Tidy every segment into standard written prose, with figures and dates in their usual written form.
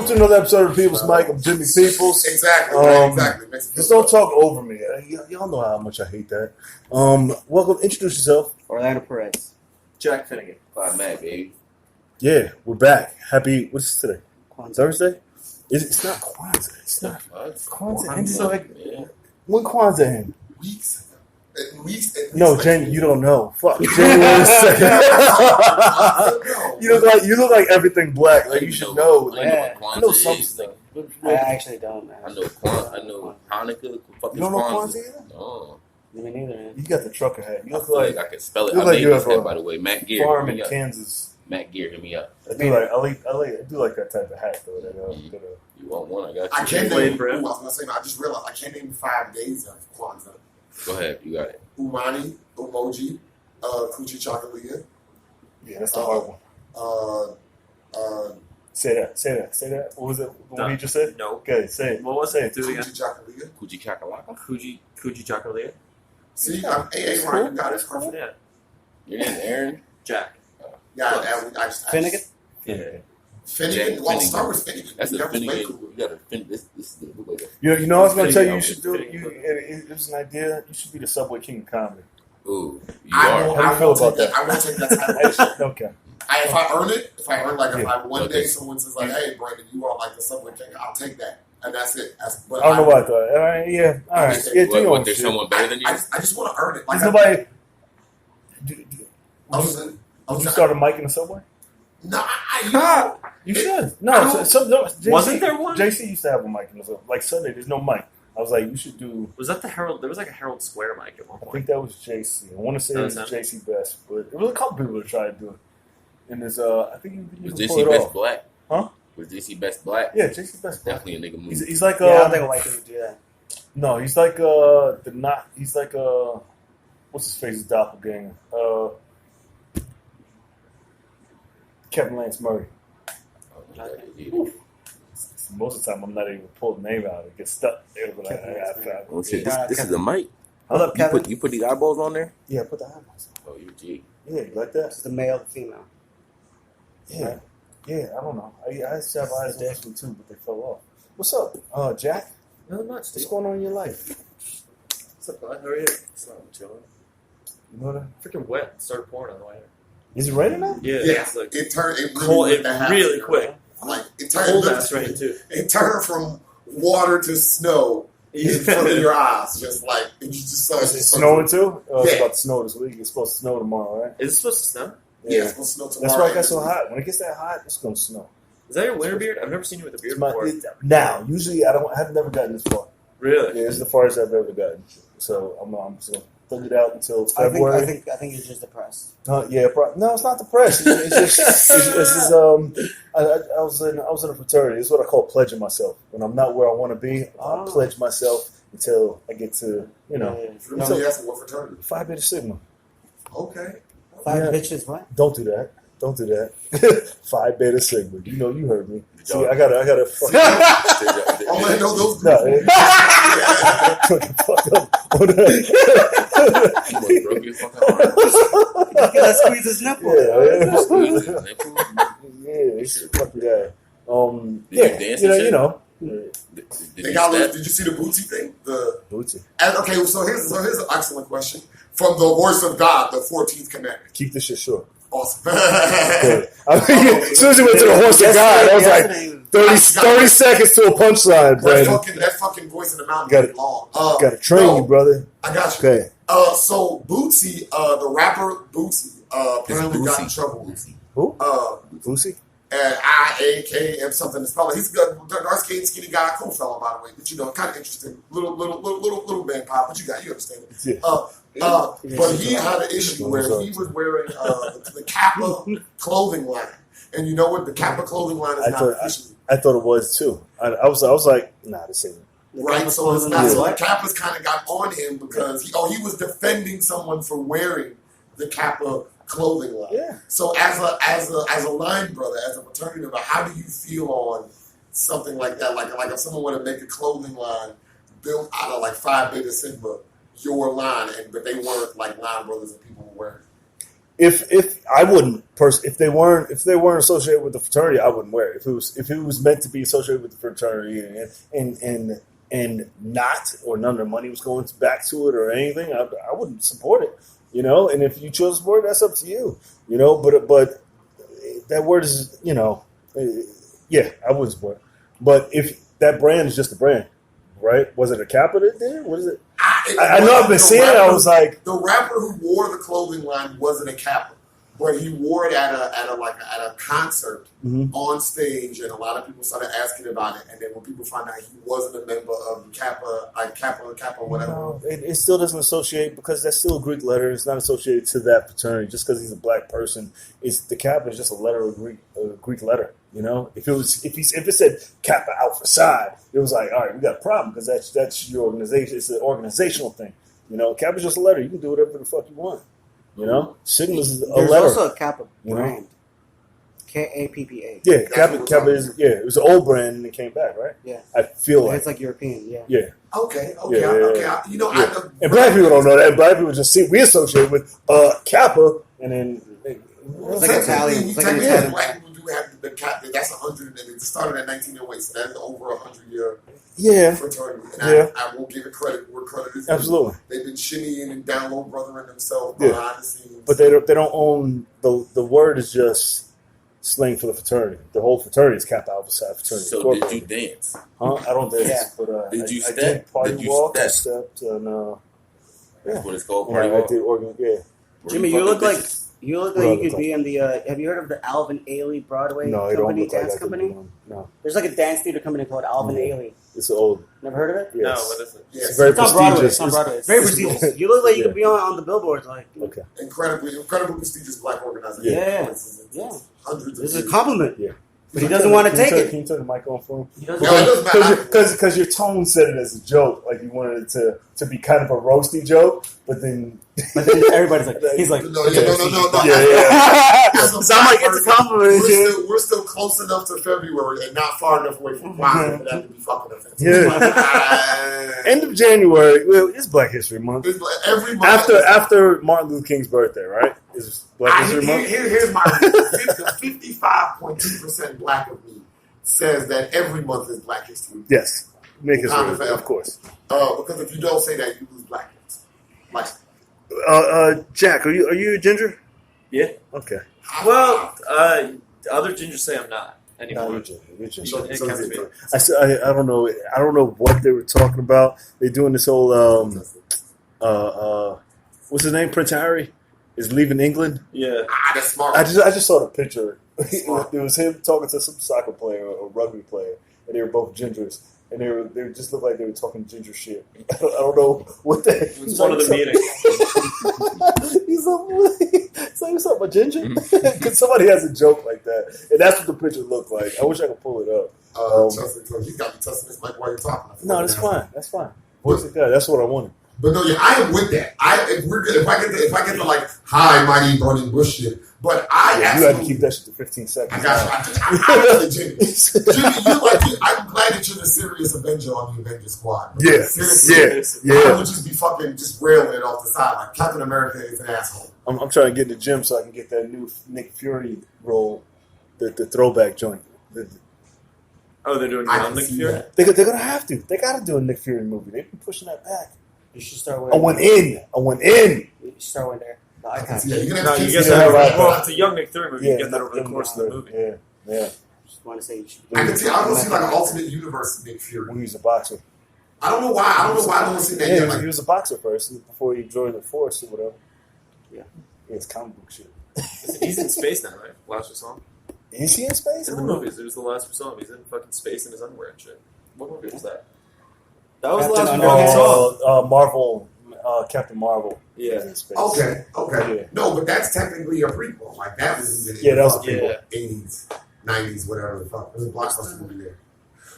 to another episode of People's Mic. I'm Jimmy Peoples. Exactly. Exactly. Just don't talk over me. Y'all know how much I hate that. Welcome. Introduce yourself. Orlando Perez. Jack Finnegan. Clyde, Mack, baby. Yeah, we're back. Happy. What's today? Kwanzaa. Thursday. It's not Kwanzaa. It's not Kwanzaa. It's like when Kwanzaa end? Weeks. At least. No, like Jen, you don't know. Fuck. January 2nd. You look like everything black. Like you should know. Like, I know some stuff. I actually don't, man. I know Hanukkah. You don't know Kwanzaa either? No. Me neither, man. You got the trucker hat. You I look feel like I can spell it. you I look like made you this have hat, a by the way. Matt Gear. farm hit in me up. Kansas. Matt Gear, hit me up. I do like that type of hat though. You want one? I got you. I can't Played name. for him. I was gonna say, I just realized I can't name 5 days of Kwanzaa. Go ahead. You got it. Umani, Umoji, Kuchi Chakalia. Yeah, that's the hard one. Say that. What was it? What he just said? No. Okay, say it. What was Say it? Do it again. Kuchi Chakalia. Kuji Kakalaka. Kuji Chakalia. See, hey, Ryan, you got it. Perfect. Yeah. Your name's Aaron. Jack. Yeah, I just Finnegan? Yeah. Finnegan. Jack Well, Finnegan. start with Finnegan. That's a That was way Finnegan. cool. You got to fin. This is the way. You know, I was going to tell you, you Finnegan. should do it. It was an idea. You should be the Subway King of comedy. Ooh, you I are. How do you will feel take about that. that? I will take that title. Okay. If I earn it, if I one Okay. day someone says like, "Hey, Brandon, you are like the Subway King," I'll take that, and that's it. But I don't know what I thought. All right, yeah. All right. Yeah, do your own There's shit. someone better than you? I just want to earn it. Like There's nobody. Would you start a mic in the Subway? No, You should. No, JC, Wasn't there one? JC used to have a mic in the Subway. Like Sunday, there's no mic. I was like, you should do. Was that the Herald? There was like a Herald Square mic at one I think point. that was JC. I want to say it was JC Best, but it was a couple people that tried to do it. And there's I think you Was can pull JC it Best off. black? Huh? Was JC Best black? Yeah, JC Best. Definitely a nigga move. He's like Yeah, I don't think a white dude would do that. no, he's like he's like what's his face's doppelganger? Kevin Lance Murray. Most of the time, I'm not even pull the name out. It gets stuck there. But Oh shit! This is a mic. Hold up, Kevin. You put these eyeballs on there? yeah, put the eyeballs on. Oh, you G. Yeah, you like that? This is the male, the female. Yeah. Yeah, I don't know. I used to have eyes on this one too, but they fell off. What's up, Jack? No, not What's Steve. going on in your life? What's up, bud? How are you? So I'm chilling. You know that? Freaking wet. Started pouring on the way. Is it raining now? Yeah. Yeah, It's like it turned it cold. really, It really quick. Like it Cold turned ass rain too. It turned from water to snow in front of your eyes, just like you just saw it. Is it snowing too? It's Yeah. about to snow this week. It's supposed to snow tomorrow, right? Is it supposed to snow? Yeah, it's supposed to snow tomorrow. That's why it got so hot. When it gets that hot, it's gonna snow. Is that your winter beard? I've never seen you with a beard before. Now, usually I've never gotten this far. Really? Yeah, it's the farthest I've ever gotten. So I'm just gonna thug it out until February. I think you're just depressed. No, it's not depressed. It's just I was in a fraternity. It's what I call pledging myself. When I'm not where I want to be, I pledge myself until I get to Let me ask you, what fraternity? Phi Beta Sigma. Okay. Five Yeah. bitches, what? Don't do that. Phi Beta Sigma. You heard me. See, I gotta. I want to know those. No, You broke your fucking heart. Let's squeeze his nipple. Yeah, fuck that. Did you dance and shit? you know. Did Did you you step? see the Bootsy thing? Bootsy. Okay, so here's an excellent question from the voice of God, the 14th commandment. Keep this shit short. Awesome. Good. As soon as he went to the horse of God, I was like 30 seconds to a punchline, Brandon. that fucking voice in the mountain Gotta- is long. Gotta train you, brother. I got you. Okay. So Bootsy, the rapper Bootsy, apparently got in trouble. Who? Bootsy? And IAKM something to spell it. He's a good, dark skinny guy, cool fella by the way. But kind of interesting, little man pop. But you understand it. Yeah. But he had an issue where he was wearing the Kappa clothing line, and you know what? The Kappa clothing line is not officially. I thought it was too. I was like, nah, this ain't. Right, so the Kappa's kind of got on him because he was defending someone for wearing the Kappa clothing line. Yeah. So as a line brother, as a fraternity member, how do you feel on something like that? Like if someone were to make a clothing line built out of like Phi Beta Sigma, your line, but they weren't like line brothers and people were wearing. if I wouldn't if they weren't associated with the fraternity, I wouldn't wear it. If it was meant to be associated with the fraternity and not, or none of the money was going back to it or anything, I wouldn't support it. You know, and if you chose to support it, that's up to you. You know, but that word is, you know, yeah, I wouldn't support it. But if that brand is just a brand, right? Was it a Kappa that did it? What is it? I know I've been seeing it. I was like, the rapper who wore the clothing line wasn't a Kappa, but he wore it at a concert on stage, and a lot of people started asking about it. And then when people found out he wasn't a member of Kappa, whatever. No, it still doesn't associate, because that's still a Greek letter. It's not associated to that fraternity just because he's a black person. It's the Kappa is just a letter of Greek letter. You know, if it said Kappa Alpha Psi, it was like, all right, we got a problem, because that's your organization. It's an organizational thing. You know, Kappa's just a letter. You can do whatever the fuck you want. You know, Sigma's a There's letter. also a Kappa brand. You know? Kappa. Yeah, Kappa is, it was an old brand and it came back, right? Yeah. I feel like It's like European, yeah. Yeah. Okay. Yeah. You know, Yeah. And black people don't know that. Black people just we associate with Kappa, and then It's like Italian. It's like technically, Italian. black people do have the Kappa. That's 100, and it started in 1908, so that's over 100-year yeah, fraternity. And Yeah. I will give it credit where credit is due. absolutely. They've been shimmying and down low brothering themselves Yeah. behind the scenes. But they don't own the word is just slang for the fraternity. The whole fraternity is Kappa Alpha Psi fraternity. So did you dance? Huh? I don't dance, Yeah. but Did you I step? did party Did you walk. I step? stepped, and That's what it's called. yeah, Party I walk. did organ. Yeah, Were Jimmy, you fucking look like bitches? you could be in the. Have you heard of the Alvin Ailey Broadway no, it don't company look like dance I could company? be one. No, There's like a dance theater company called Alvin Mhm. Ailey. it's old. Never heard of it? Yes. No, what is it? Yes. It's very It's on Broadway. prestigious. It's on Broadway. It's very prestigious. You look like you could be on the billboards. Like, Okay. incredibly prestigious black organization. Yeah. Yeah. Hundreds of this is a people. compliment. Yeah. But he doesn't want to take Can it. you turn the mic on for him? He doesn't No, it doesn't matter. Because your tone said it as a joke, like you wanted it to be kind of a roasty joke, but then everybody's like, he's like, No. yeah. As a sound like black it's a person, compliment. We're still close enough to February and not far enough away from Kwanzaa for that to be fucking offensive. Yeah. End of January, well, it's Black History Month. Every month. After Martin Luther King's birthday, right? Is Black History Month? Here's my reason. 55.2% black of me says that every month is Black History Month. Yes. Make it Time real, of course. Because if you don't say that, you lose blackness. Like, Jack, are you a ginger? Yeah. Okay. Well, other gingers say I'm not anymore. No, you're ginger. You're ginger. So it counts me. I don't know. I don't know what they were talking about. They're doing this whole what's his name? Prince Harry is leaving England. Yeah. that's smart. I just saw the picture. It was him talking to some soccer player or rugby player, and they were both gingers, and they just looked like they were talking ginger shit. I don't know what that. It was one of the meetings. He's like, what's up, my ginger? Because somebody has a joke like that, and that's what the picture looked like. I wish I could pull it up. You got me testing this mic while you're talking. No, that's fine. That's fine. Voice of God. That's what I wanted. But no, yeah, I am with that. If I get the like high mighty burning bush shit, but I You absolutely had to keep that shit to 15 seconds. I got you. I Jimmy, I'm glad that you're the serious Avenger on the Avenger Squad. Yeah, Seriously. I yeah. would just be fucking just railing it off the side like Captain America is an asshole. I'm trying to get in the gym so I can get that new Nick Fury role, the throwback joint. Oh, they're doing I it on can Nick see Fury? that. They're gonna have to. They gotta do a Nick Fury movie. They've been pushing that back. You should start with. I went in. You should start with there. The I can icon. see that. You're gonna No, have to you keep get Yeah, that. right. Well, it's a young Nick Fury movie. Yeah, You get that over the course of the movie. Yeah. Just want to say you should. I can see. I don't see like an alternate universe of Nick Fury. When he was a boxer. I don't know why. I don't see that Yeah, yet. he was a boxer first before he joined the force or whatever. Yeah. It's comic book shit. He's in space now, right? Last we saw him. Is he in space? In the movies, it was the last we saw him. He's in fucking space in his underwear and shit. What movie was that? That was the Captain last one we saw. Marvel, Captain Marvel. Yeah. is in space. Okay. Yeah. No, but that's technically a prequel. Like that was even Yeah, that was a fucking prequel. 80s, 90s, whatever the fuck. It was a blockbuster movie there.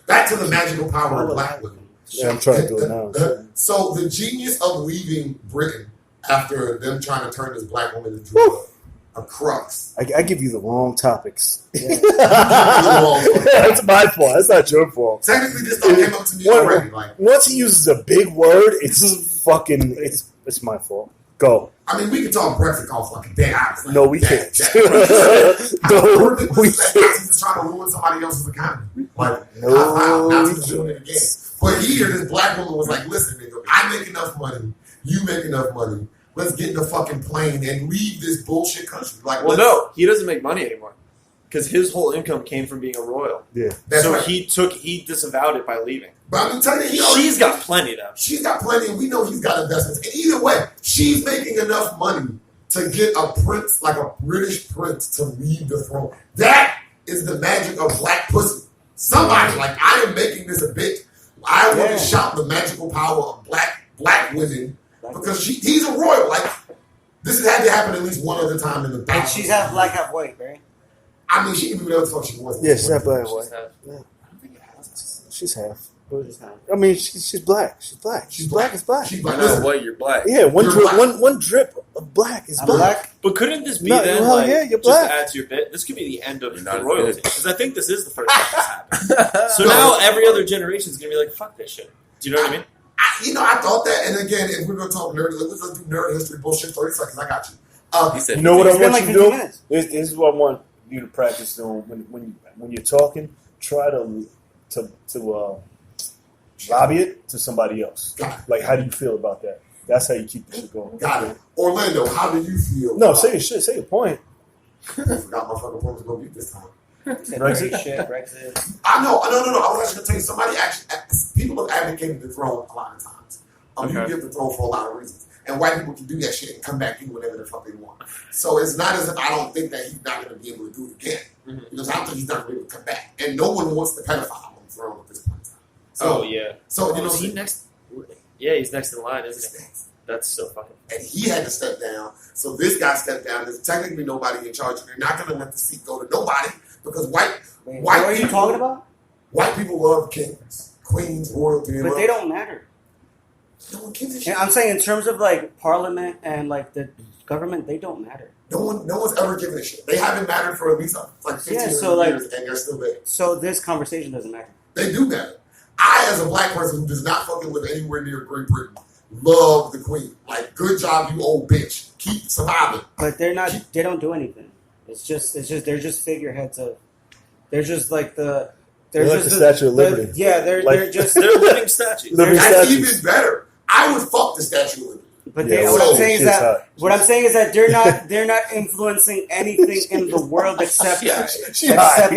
Back to the magical power of black women. Yeah, I'm trying to do it now. So the genius of leaving Britain after them trying to turn this black woman into a crux. I give you the wrong topics. wrong. That's my fault. That's not your fault. Technically, this stuff came up to me already. Like, Once he uses a big word, it's fucking. It's my fault. Go. I mean, we can talk Brexit off like a day out. No, we can't. No, we He's just trying to ruin somebody else's economy. Like, Nazis doing it again. But here, this black woman was like, listen, nigga, I make enough money. You make enough money. Let's get in the fucking plane and leave this bullshit country. Like, well, no, he doesn't make money anymore because his whole income came from being a royal. Yeah, that's so right. he disavowed it by leaving. But I'm telling you, she's got plenty though. She's got plenty, and we know he's got investments. And either way, she's making enough money to get a prince, like a British prince, to leave the throne. That is the magic of black pussy. Somebody like I am making this a bit. I want to shout the magical power of black women because he's a royal. Like this has had to happen at least one other time in the battle. And she's half black, half white, right? I mean, she can do whatever the fuck she wants. Yeah, she's half black, white. She's half. I mean, she's black. She's black. She's black as black. She's black. No, what? You're black. Yeah, one You're drip of black is I'm black. But couldn't this be No, then? well, Like, yeah, you're just black. to add to your bit, this could be the end of You're the not royalty good. because I think this is the first time this happened. So now every other generation is gonna be like, "Fuck this shit." Do you know what I mean? I thought that, and again, if we're gonna talk nerd, let's do nerd history bullshit. 30 seconds, I got you. He said, You know what I It's been want like you to 50 do? minutes. This is what I want you to practice doing when you're talking. Try to lobby it to somebody else. Like, how do you feel about that? That's how you keep the shit going. Got it. Orlando, how do you feel? No, say your shit. Say your point. I forgot my fucking point was gonna be this time. Brexit. I know. I was actually gonna tell you somebody people have advocated the throne a lot of times. You give the throne for a lot of reasons. And white people can do that shit and come back and do whatever the fuck they want. So it's not as if I don't think that he's not going to be able to do it again. Mm-hmm. Because I don't think he's not going to be able to come back. And no one wants the pedophile on the throne at this point in time. So, So, you know, is he next? Yeah, he's next in line, isn't he? That's so fucking. And he had to step down. So this guy stepped down. There's technically nobody in charge. They're not going to let the seat go to nobody because white What are you people, talking about? White people love kings, queens, royalty. But they don't matter. No one gives a shit. And I'm saying in terms of like parliament and like the government, they don't matter. No one's ever given a shit. They haven't mattered for at least like 15 years, and they're still there. So this conversation doesn't matter. They do matter. I, as a black person who does not fucking live anywhere near Great Britain, love the Queen. Like, good job, you old bitch. Keep surviving. But they're not. They don't do anything. It's just. They're just figureheads of. They're just like the. They're like the Statue of Liberty. Yeah, they're just. They're living statues. That's even better. I would fuck the Statue of Liberty. But Yeah, what I'm saying is that hot. what I'm saying is that they're not influencing anything in the world except She hot.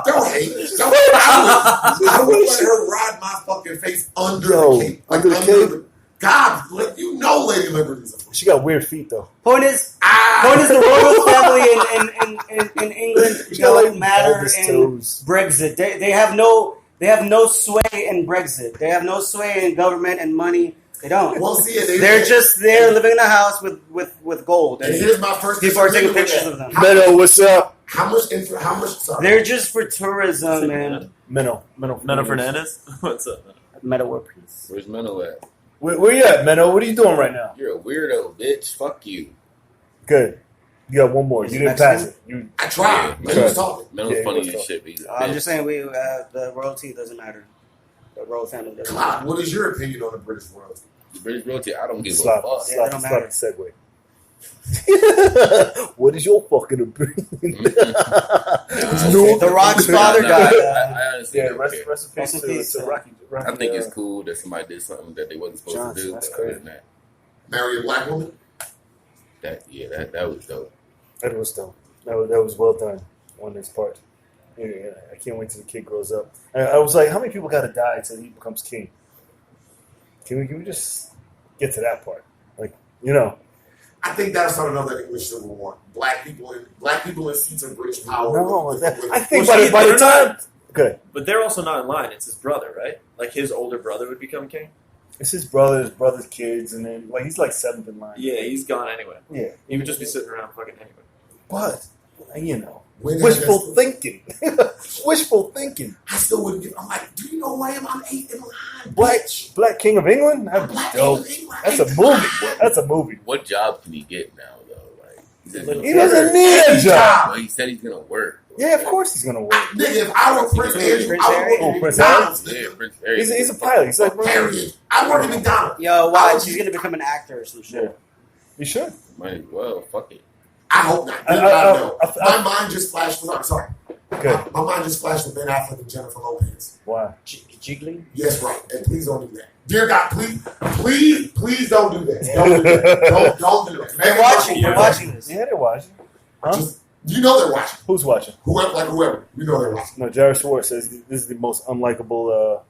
Don't hate. I would let her ride my fucking face under the cape. Under the cape? God, you know Lady Liberty's a fool. She got weird feet though. Point is the royal family in England don't matter in Brexit. They have no sway in Brexit. They have no sway in government and money. They don't. Well, see, They're just there living in a house with gold. And here's my first. People are taking pictures of them. Menno, what's up? How much? Sorry. They're just for tourism and Menno Fernandez. What's up? Metal War Peace. Where's Menno at? Where you at, Menno? What are you doing right now? You're a weirdo, bitch. Fuck you. Good. You got one more. You didn't pass it. I tried. Yeah, He was talking. Menno's Yeah, funny he was as shit. But he's a I'm bitch. just saying the royalty doesn't matter. The royal family doesn't Clyde, matter. what is your opinion on the British royalty? The British royalty, I don't give a Slap fuck. Yeah, they don't matter. segue. What is your fucking opinion? The Rock's father died. I honestly Yeah, don't rest care. in Rest in peace peace, to Rocky. I think it's cool that somebody did something that they wasn't supposed Johnson, to do. that's But other crazy. than that, Marry a black woman? that was dope. That was dope. That was well done on this part. Yeah, I can't wait till the kid grows up. I was like, how many people got to die until he becomes king? Can we just get to that part? Like, you know. I think that'll start another English Civil War. Black people in seats of British power. No, I think Well, by the they're time. not- Good. But they're also not in line. It's his brother, right? Like his older brother would become king. It's his brother's kids, and then like he's like seventh in line. Yeah, he's gone anyway. Yeah. He would just be sitting around fucking anyway. But you know, When wishful thinking. Wishful thinking. I still wouldn't give. I'm like, do you know who I am? I'm 8th in line. Black King of England? That'd be Black dope. King of England. That's a movie. That's a movie. What job can he get now, though? Like, He doesn't need a job. Well, he said he's gonna work. Yeah, of course he's gonna win. Nigga, if I were Prince Andrew, I would work at Prince McDonald's. Yeah, Nigga. Prince Harry. He's a pilot. He's like, Harry, I work at McDonald's. Yo, watch. He's gonna become an actor or some shit. yeah, you should. Might as well. Fuck it. I hope not. I know. I- My mind just flashed. I'm sorry. Good. My mind just flashed with Ben Affleck and Jennifer Lopez. Why? Jiggly? Yes, right. And please don't do that. Dear God, please don't do that. Don't do that. Don't do that. They're watching. They're watching this. Yeah, they're watching. Huh? Just, you know they're watching. Who's watching? Whoever. You know they're watching. No, Jared Schwartz says this is the most unlikable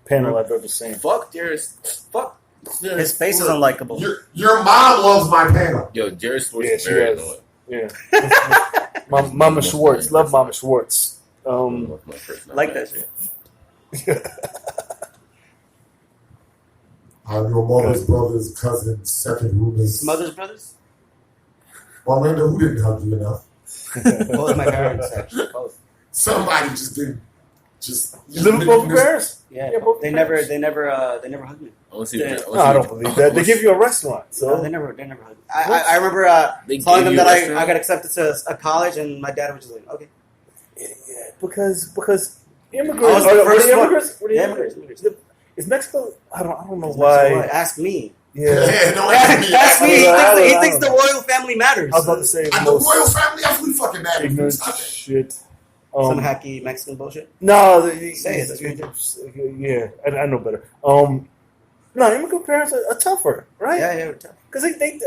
panel I've ever seen. Fuck Darius. Fuck. His face is unlikable. Your mom loves my panel. Yo, Jared Schwartz Yeah, is she very does. annoying. Yeah. Mama Schwartz. Love Mama Schwartz. Like that shit. I'm your mother's brother's cousin, second roommate. Mother's brothers? Orlando, who didn't hug you enough? Both my parents, actually. Both. Somebody just didn't. You live with both parents? Yeah, Yeah, both they parents. never hugged me. No, I don't believe that. They give you a restaurant, so No, they never hugged me. I remember They telling gave them you that a restaurant? I got accepted to a college, and my dad was just like, okay. yeah, because immigrants. I was the Were first they one. immigrants? Were they Yeah, immigrants? immigrants. Is Mexico? I don't know So why. ask me. Yeah, don't ask me. Ask me. I He don't thinks the know. royal family matters. I was about to say The most royal family, I'm really fucking mad at you. ignorant Stop that. shit. Some hacky Mexican bullshit. No, Say it, that's what you yeah, I know better. No, immigrant parents are tougher, right? Yeah, we're tough. Because they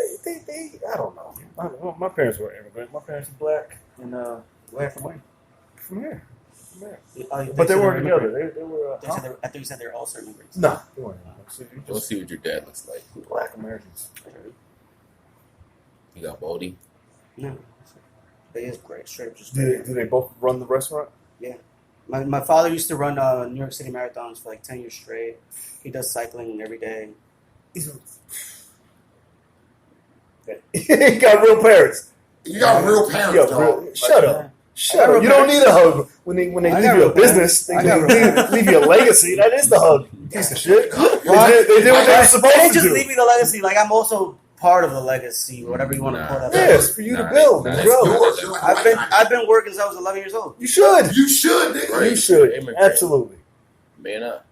I don't know. My parents were immigrant. My parents were black and Where from where? from here. Oh, But they said weren't were together. They were. I thought you said they were also immigrants. No, they weren't. So you Go just see what your dad looks like. black Americans. You got Baldy. No. They is great. Straight up just Do great. they both run the restaurant? My father used to run New York City marathons for like 10 years straight. He does cycling every day. He got real parents. You got real parents, Yo, dog. Shut up. Shut up. You don't need a hug when they I leave got you a real business. They I got leave you a legacy. That is the hug. You piece of shit. They did what they were They supposed didn't to just do. leave me the legacy. Like, I'm also part of the legacy, whatever you want to call that. Yes, for you to build and It's grow. yours. You're like a white guy. I've been working since I was 11 years old. You should. You should, nigga. You should. Immigrant. Absolutely. Man up.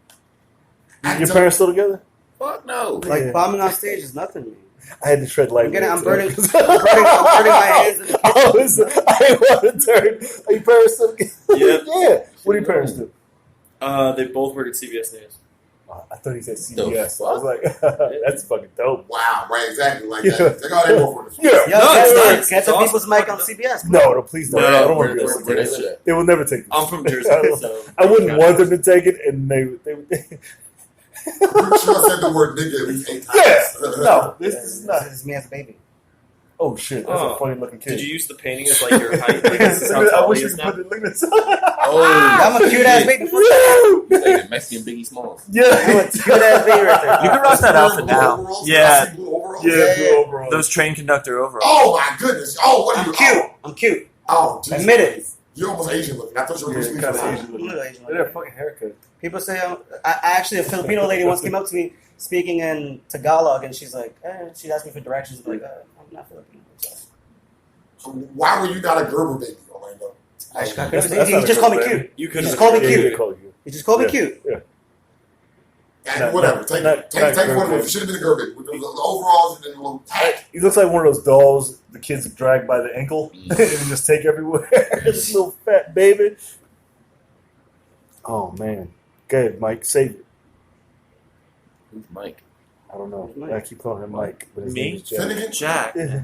Your parents still together? Fuck no. Like, Yeah. bombing on stage is nothing to me. I had to tread lightly. I'm burning my hands in the I didn't want to turn. Are your parents still together? Yep. Yeah. What do your parents do? They both work at CBS News. I thought he said CBS. The I was like, that's fucking dope. Wow, right, exactly. Like Yeah. that. They got that for this. Yeah. Yo, No, catch it's catch the awesome. people's mic on CBS. No, please don't. No, I don't want Where to be they on live CBS. at? They will never take this. I'm from Jersey, so I wouldn't want them to take it, and they I'm pretty sure I said the word nigga at least 8 times. yeah. No, this is not. This is me as a baby. Oh shit, that's a Oh. funny looking kid. did you use the painting as like your height? Like, this is how I tall wish he you is could now? put it. Look at this. Oh, I'm a cute ass baby. He's like the Mexican Biggie Smalls. I'm Yeah. a cute ass baby right there. You can rock that outfit Blue now. overalls, Yeah. blue overalls. Yeah, blue overall. Those train conductor overalls. Oh my goodness. Oh, what are I'm you? cute. I'm cute. Oh, Jesus. Admit it. You're almost Asian looking. I thought you were Yeah, Bruce Lee. kind of for a Asian second. looking. I'm a little Asian. Look at that fucking haircut. People say actually a Filipino lady once came up to me speaking in Tagalog, and she's like, she asked me for directions. I'm like, I'm not Filipino. So why were you not a Gerber baby, Orlando? He just called me cute. You He could just called me Yeah, cute. they call you. He just called me Yeah. cute. Yeah. And whatever. Take not one of Gerber them. baby. You should have been a Gerber baby with the overalls and then the little hat. He looks like one of those dolls the kids drag by the ankle and just take everywhere. This little fat baby. Oh man. Go ahead, Mike. Save it. Who's Mike? I don't know. Mike. I keep calling him Mike, but his Me? name is Jack. Finnegan? Jack. Yeah.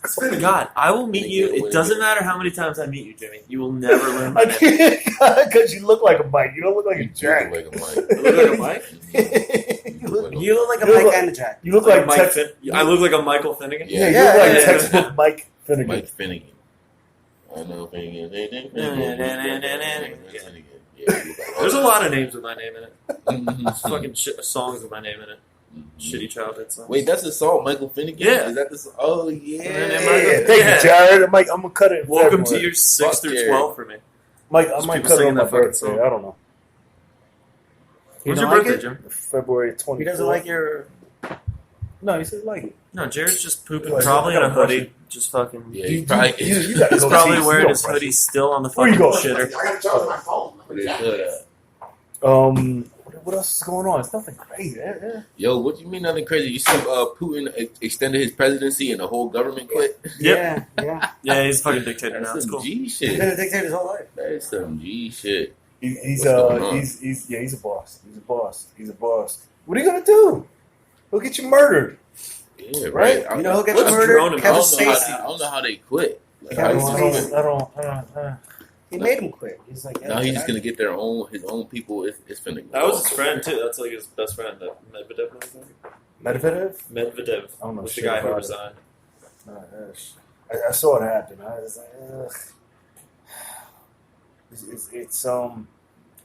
It's Finnegan. God, I will meet you. It doesn't matter how many times I meet you, Jimmy. You will never learn my I name. can't because you look like a Mike. You don't look like a You Jack. look like a Mike. You look like a Mike? you look, You look like a You look Mike like- and a Jack. you look Like like Mike text, I look like a Michael Finnegan. yeah, you Yeah, look like yeah. textbook Mike Finnegan. Mike Finnegan. I know Finnegan. There's a lot of names with my name in it. There's fucking songs with my name in it. Shitty childhood songs. Wait, that's a song, Michael Finnegan? Yeah. Is that the song? Oh, yeah. Yeah, thank you, Jared. Mike, I'm gonna cut it. in Welcome to February. your 6 Fuck through yeah. 12 for me. Mike. I Just might people cut it singing on my that fucking birthday. song. I don't know. When's don't your like birthday, it? Jim? February 24th. He doesn't like your. No, he said like it. No, Jared's just pooping Like, probably in a I gotta brush hoodie. it. Just fucking. Yeah, he's probably. You gotta He's go probably see- wearing you his go hoodie still on the Where you fucking going? shitter. I gotta charge my phone. What is good? What else is going on? It's nothing crazy. Yeah. Yo, what do you mean nothing crazy? You see, Putin extended his presidency and the whole government quit. Yeah. Yeah, he's a fucking dictator now. That's It's some cool. G He's been a shit. dictator his whole life. That is some G shit. He's What's going on? he's a boss. He's a boss. What are you gonna do? He'll get you murdered. Yeah, Right? right. You know who gets What's murdered? drone him? Kevin I Spacey. don't know how they quit. Like, I how don't. you just quit? He made him quit. He's like, Now he's just gonna get his own people. It's finna go. That was his friend too. That's like his best friend, that Medvedev. Medvedev? I don't know Was the shit guy who about it. resigned. I saw it happen. I was like, ugh.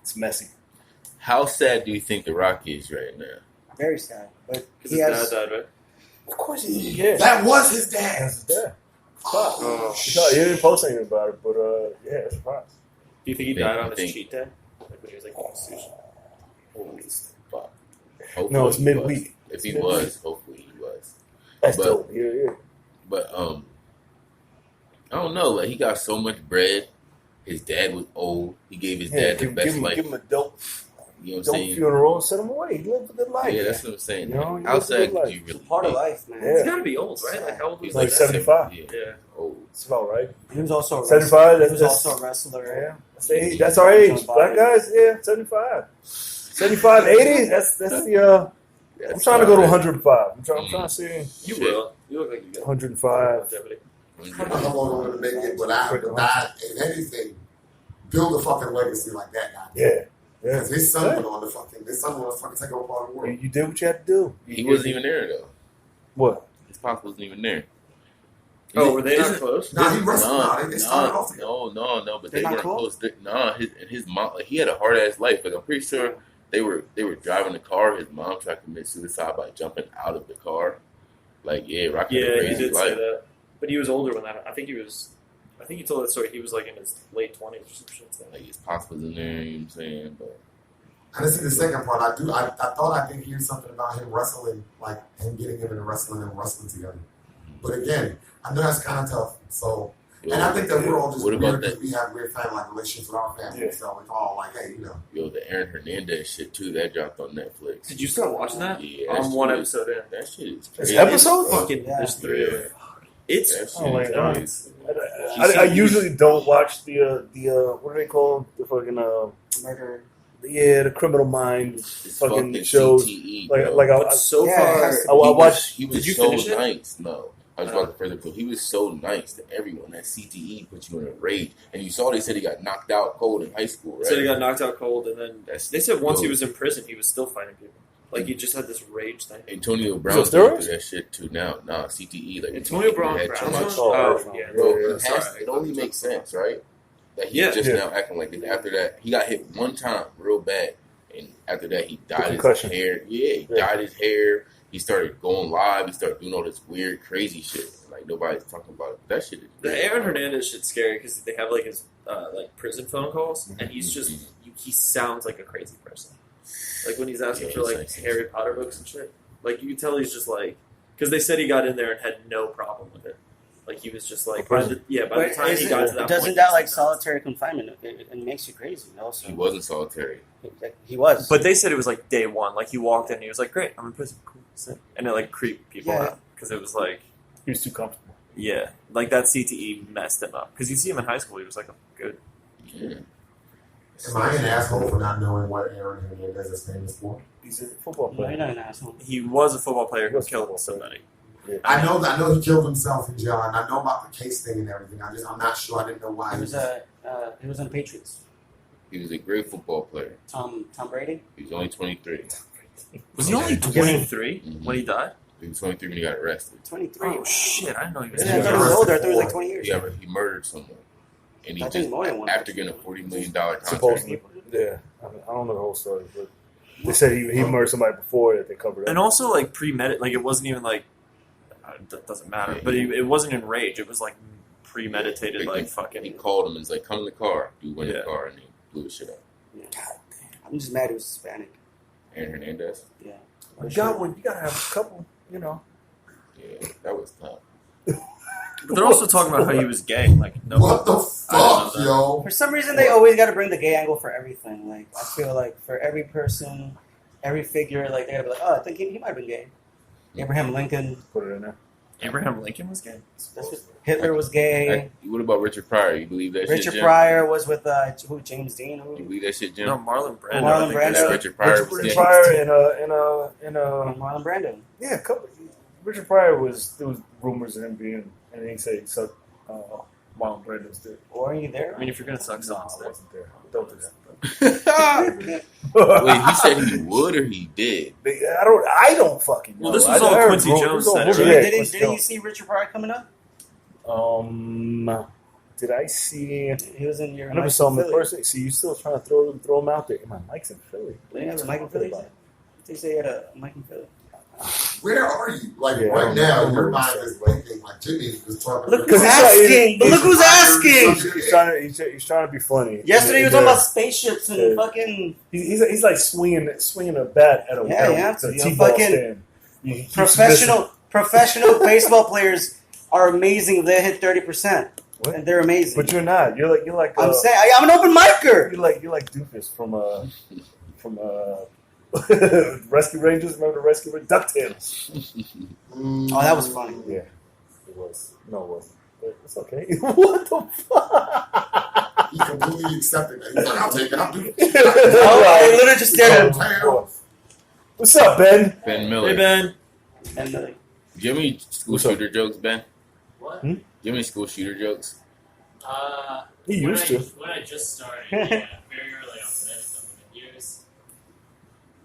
It's messy. How sad do you think The Rock is right now? very sad. But Because he his has. dad died, right? Of course he yeah. That was his dad. That's his dad. Oh. He didn't post anything about it, but yeah, it's a surprise. Do you think he Think- died on think- his cheat day? Like when he was like eating sushi? Holy fuck. Hopefully No, it's he midweek. was. If he was, hopefully he was. That's But- dope. Yeah. But I don't know. Like he got so much bread. His dad was old. He gave his dad the best life. Give him a dope You know what I'm saying? funeral and send him away. He lived a good life. Yeah, that's what I'm saying. You know, he How lived a sad good could life. you really It's part of be? life, man. Yeah. He's got to be old, right? Like how old was He's he? like 75. Yeah, Yeah. old. It's about right. He was also a 75, wrestler. He was that's- also a wrestler. Yeah. That's our age. Black guys, yeah, 75. 75, 80, that's the I'm trying to go to 105. I'm trying to see You Shit. will. You look like you got 105. longevity. I don't want to make it without in anything. Build a fucking legacy like that guy. Yeah. Because his son went on the fucking take over part of the world. You did what you had to do. He wasn't even there though. What? His pop wasn't even there. Oh, were they not Isn't- close? Nah, he wrestled now. They started off together. No, but They're they not weren't cool? close. His mom, like he had a hard ass life. Like I'm pretty sure they were driving the car. His mom tried to commit suicide by jumping out of the car. Like Rocky had a Yeah, he crazy did say life. that. But he was older when that. I think he told that story. He was like in his late 20s or some shit. So. Like his pops was in there. You know what I'm saying? But I didn't see the second part. I thought I did hear something about him wrestling, like him getting him into wrestling and wrestling together. But again, I know that's kind of tough. So, and I think that we're all just What weird about because that? we have weird family relationships with our family. Yeah. So it's all like, hey, you know. Yo, the Aaron Hernandez shit too. That dropped on Netflix. Did you start watching that? Yeah, I'm that one shit- episode in. That shit is It's crazy. episode? Fucking, Yeah. there's 3 of it. It's That shit Oh my is God. crazy. I usually don't watch the what do they call the fucking Murder. the Criminal Minds It's fucking shows. CTE, Like bro. like but so Yeah, far. it has to I watched. He was Did you so finish it? nice. No, I was about to further prove. He was so nice to everyone. That CTE put you in a rage, and you saw they said he got knocked out cold in high school, right? So he got knocked out cold, and then That's- they said once he yo. was in prison, he was still fighting people. Like he just had this rage thing. Antonio Brown's Is it going steroids? through that shit too now. Nah, CTE. Like Antonio he Brown. had Brown's traumatic- one? Oh, Oh, yeah. Bro, Yeah. it only makes sense, right? That he Yeah. just Yeah. now acting like this. After that, he got hit one time real bad, and after that, he dyed his concussion. hair. Yeah, he Yeah. dyed his hair. He started going live. He started doing all this weird, crazy shit. Like nobody's talking about it. That shit is The weird. Aaron Hernandez shit's scary because they have like his like prison phone calls, and he's just he sounds like a crazy person. Like when he's asking Yeah, for he's like like- Harry Potter books and shit. Like you can tell he's just like because they said he got in there and had no problem with it. Like he was just like by the But time he got to that doesn't point, that he's like nuts. solitary confinement? It makes you crazy. Also, He wasn't solitary. He was. But they said it was like day one. Like he walked in and he was like, "Great, I'm in prison." Cool. Sit. And it like creeped people Yeah. out because it was like, He was too comfortable. yeah, like that CTE messed him up. Because you see him in high school, he was like a good. Yeah. Am I an asshole for not knowing what Aaron Hernandez is famous for? He's a football No, you're player. not an asshole. He was a football player He who was a killed football somebody. I know he killed himself in jail, and I know about the case thing and everything. I'm not sure. I didn't know why. He was on Patriots. He was a great football player. Tom Brady. He was only 23. Was he only 23 Mhm. when he died? He was 23 when he got arrested. 23. Oh shit! I didn't know he was. Yeah, I thought he was older. I thought he was like 20 years. He murdered someone. And he I think just, more than one. after getting a $40 million contract, Supposedly, yeah. I don't know the whole story, but they said he murdered somebody before that they covered up. And also like premeditated. Like it wasn't even like that doesn't matter. But it wasn't in rage. It was like premeditated. Like he fucking. called him and was like, "Come in the car." Dude went in Yeah. the car and he blew his shit up. Yeah. I'm just mad he was Hispanic. Aaron Hernandez. Yeah. You gotta have a couple, you know. Yeah, that was tough. But they're also talking about how he was gay. Like, no. What the fuck, that. yo? For some reason, they always got to bring the gay angle for everything. Like, I feel like for every person, every figure, like they gotta be like, oh, I think he might have been gay. Abraham Lincoln. Put it in there. Abraham Lincoln was gay. Hitler was gay. What about Richard Pryor? You believe that shit, Richard Jim? Pryor was with James Dean. You believe that shit, Jim? No, Marlon Brando. Marlon I think Brando. that's Richard Pryor was Richard gay. Pryor in a Marlon Brando. yeah. Richard Pryor there was rumors of him being, and he said so. Marlon Brando's did. Were you there? I mean, if you're gonna suck No, songs, I wasn't there. Don't do that. Wait, he said he would or he did? I don't fucking know. Well, this was all I heard Quincy rumors. Jones It was all said, rumors. right? Yeah, Didn't Quincy you Jones. see Richard Pryor coming up? Did I see? He was in your. I never saw him in person. See, you still trying to throw him out there? My mic's in Philly. Yeah, the Mike in Philly. They say he had a Mike in Philly. Where are you? Like Yeah, I right don't now, know. your mind is thinking like Jimmy was talking. Look about who's asking! But look who's asking! He's trying to be funny. Yesterday he was talking about spaceships and Yeah. fucking He's like swinging a bat at a T-ball fucking stand. He keeps professional baseball players are amazing if they hit 30%, What? and they're amazing. But you're not. You're like. I'm saying I'm an open micer. You're like Doofus from Rescue Rangers. Remember the Rescue Rangers? DuckTales. Oh, that was funny. Yeah, it was. No, it wasn't. But it's okay. What the fuck? He completely accepted that. He's like, I'll take it. I'll do it. Oh, I literally just stared at him. What's up, Ben? Ben Miller. Hey, Ben. And Give me school shooter jokes, Ben. What? Give me school shooter jokes. He used to. When I just started, yeah, very early on, but then some of the years.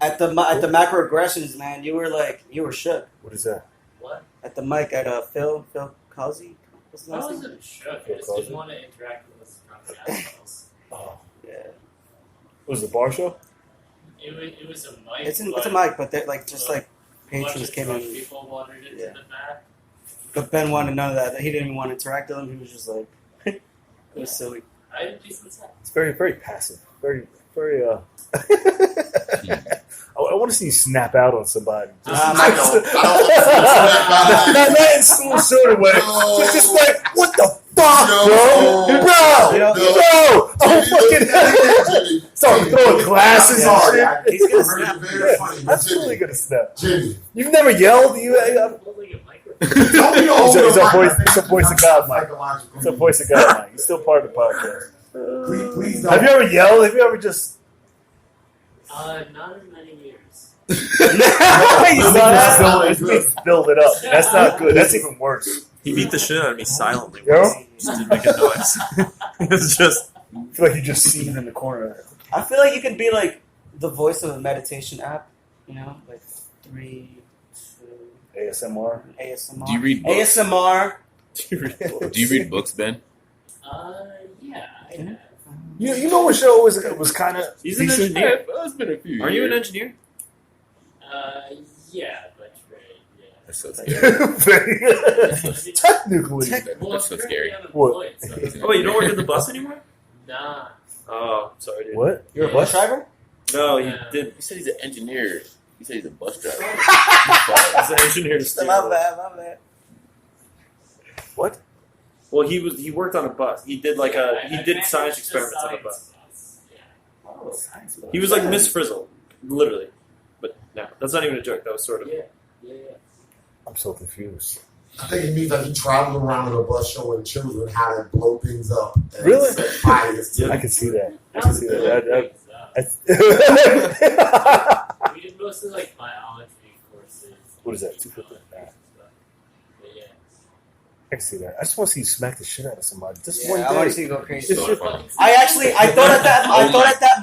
at the macroaggressions, man, you were shook What is that? What? at the mic at Phil Causey. What's his I last name? wasn't shook. I just Closet? didn't want to interact with us from the assholes. Oh, Yeah, it was a bar show. It was a mic. it's a mic, but they're like just like a bunch patrons of came drunk in. people wandered into Yeah. the back. But Ben wanted none of that. He didn't even want to interact with them. He was just like, it was silly. I had a decent set. It's very, very passive. Very. I want to see you snap out on somebody. I don't Not in some sort of way. No. Just like, what the fuck, No. bro? You know, Bro! I'm fucking. Start throwing glasses and Sorry, shit. He's gonna I heard snap. it very funny, but Absolutely Jimmy, gonna snap. Jimmy, You've never yelled? Holding a microphone. don't be all He's a over my- voice- he's a voice of God, Mike. Psychological. It's a voice of God, Mike. He's still part of the podcast. Please don't. Have you ever yelled? Have you ever just? Not in many years. Build it up. That's not good. That's even worse. He beat the shit out of me silently. Yeah? Once. Just didn't make a noise. It was just. I feel like you just see it in the corner. I feel like you could be like the voice of a meditation app, you know, like 3, 2, ASMR. ASMR. Do you read books? ASMR. Do you read books, Ben? Yeah, I have. You know what show was kind of He's an decent? engineer. It's been a few Are you an years. engineer? Yeah, but right, yeah. That's so scary. Technically. That's so scary. What? Oh, wait, you don't work at the bus anymore? Nah. Oh, sorry, dude. What? You're a bus driver? No, he Yeah. did. He said he's an engineer. He said he's a bus driver. He's an engineer. My bad. What? Well, he worked on a bus. He did he did science experiments on a bus. Yeah. He was like Miss Frizzle, literally. But no, that's not even a joke. That was sort of. Yeah. I'm so confused. I think it means that he traveled around on a bus showing children how to blow things up. And Really? set fires to I can see that. I can see that. We did mostly like biology courses. What is that? 250? But yeah. I can see that. I just want to see you smack the shit out of somebody. Just Yeah, one I want to day. see you go crazy. So funny. I thought at that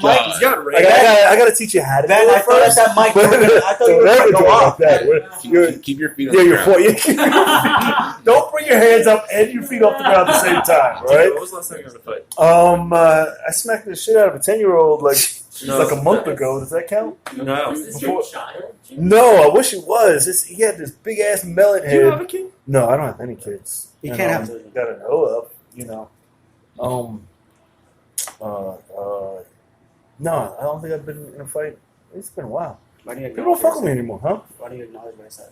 mic. He's got I gotta teach you how to Ben, do it I thought at first. that mic. I thought you were Don't ever going to do go it off. like that. Keep your feet on Yeah, the your ground. foot. Don't bring your hands up and your feet off the ground at the same time, right? What was the last time you were in a fight? I smacked the shit out of a 10-year-old like a month ago. Does that count? No. Is this your child? No, I wish it was. He had this big ass melon Do you have head. a kid? No, I don't have any kids. You And, can't have to. that I know of. You know. No, I don't think I've been in a fight. It's been a while. Why do you People don't acknowledge fuck with what me anymore, huh? Why do you acknowledge what I said?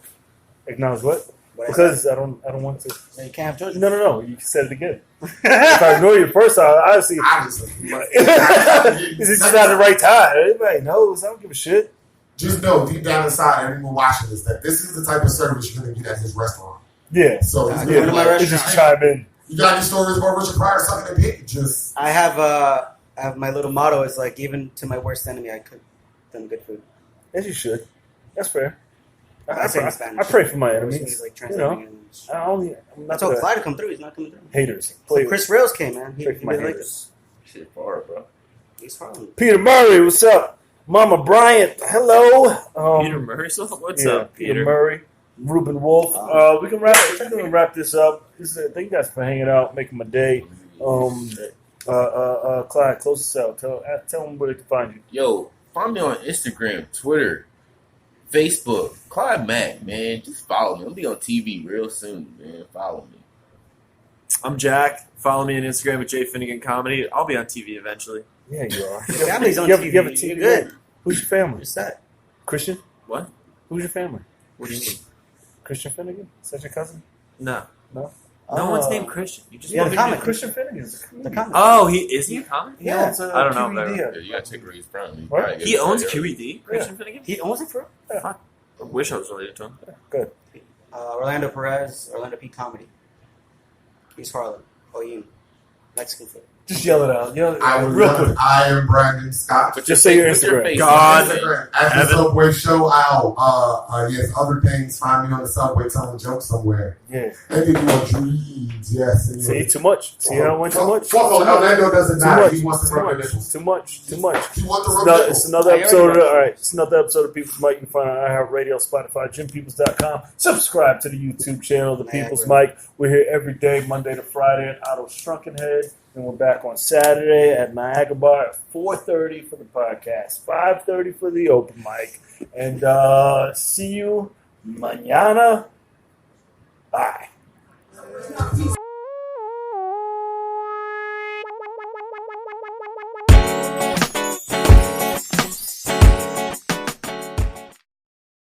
Acknowledge what? What Because I don't want to. you can't have children. No. You said it again. If I ignore you the first time, obviously, Obviously. this is just not the right time. Everybody knows. I don't give a shit. Just know deep down inside, everyone watching this, that this is the type of service you're going to get at his restaurant. Yeah. So he's Yeah, going to my like, restaurant. Just chime in. you got any stories about Richard Pryor sucking a dick? Just I have my little motto is like, even to my worst enemy, I cook them good food. As you should. That's fair. I say in Spanish. I pray for my He's enemies. like You know, translating. I'm I not told gonna Clyde to come through. He's not coming through. haters. So Chris Rails came, man. He Pray for my really liked haters. Shit far, bro. He's Harlem. Peter Murray, what's up? Mama Bryant, hello. Peter Murray, so what's yeah, up, Peter? Murray, Ruben Wolf. We can wrap this up. Thank you guys for hanging out, making my day. Clyde, close us out. Tell them where they can find you. Yo, find me on Instagram, Twitter, Facebook, Clyde Mack, man. Just follow me. I'll be on TV real soon, man. Follow me. I'm Jack. Follow me on Instagram at Finnegan Comedy. I'll be on TV eventually. Yeah, you are. Your family's on you have, TV. You have a TV. Good. Who's your family? What's that? Christian? What? Who's your family? What do you mean? Christian Finnegan? Is that your cousin? No. No? No one's named Christian. You just Yeah, want the me to comic. do- Christian Finnegan is a The comedian. comic. Oh, is he a comic? He Yeah. owns a I don't know, QED. Yeah, you gotta check where he's from. He, What? probably He gets owns like, QED. Christian Finnegan. He owns it for I wish I was related to him. Good. Orlando Perez, Orlando P. Comedy. East Harlem. Oyun. Mexican food. Just yell it out. Yell it I out would real love quick. it. I am Brandon Scott. Put Just say your put Instagram. face God. on it. Instagram at the Evan. Subway Show out. Yes, other things. Find me on the subway telling jokes somewhere. Yeah. And then your dreams. Yes. And See, too much. See how it went too much? Fuck Orlando doesn't Too matter. much. He wants to Too rub the much. nipples. Too much. Too much. He wants to It's rub another, the it's nipples. another I already episode. watched All right, it's another episode of People's Mic. You can find it on iHeartRadio, Spotify, JimPeoples.com. Subscribe to the YouTube channel, The People's Mic. We're here every day, Monday to Friday at Otto's Shrunken Head, and we're back on Saturday at Niagara Bar at 4:30 for the podcast, 5:30 for the open mic, and see you mañana. Bye.